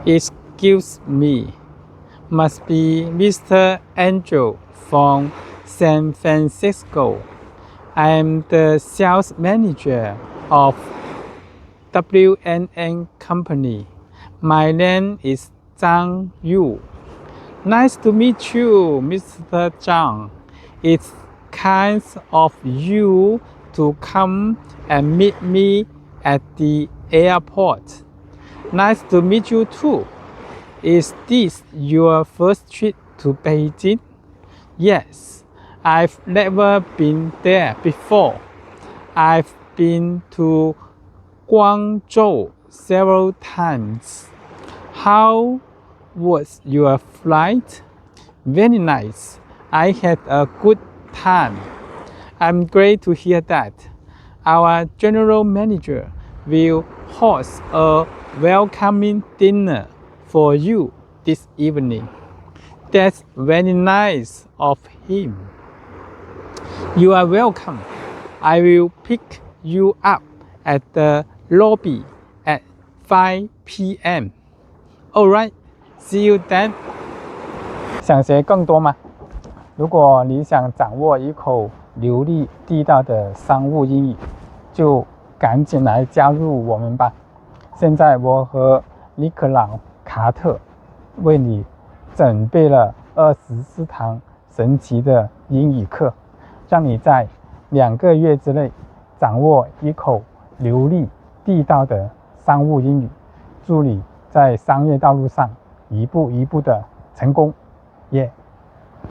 Excuse me, must be Mr. Angel from San Francisco. I am the sales manager of W&N Company. My name is Zhang Yu. Nice to meet you, Mr. Zhang. It's kind of you to come and meet me at the airport. Nice to meet you too. Is this your first trip to Beijing? Yes, I've never been there before. I've been to Guangzhou several times. How was your flight? Very nice. I had a good time. I'm glad to hear that. Our general manager will host a welcoming dinner for you this evening. That's very nice of him. You are welcome. I will pick you up at the lobby at 5 p.m. Alright, see you then. 想学更多吗？如果你想掌握一口流利地道的商务英语，就赶紧来加入我们吧。现在我和尼克朗·卡特为你准备了24堂神奇的英语课，让你在2个月之内掌握一口流利地道的商务英语，助你在商业道路上一步一步的成功。耶！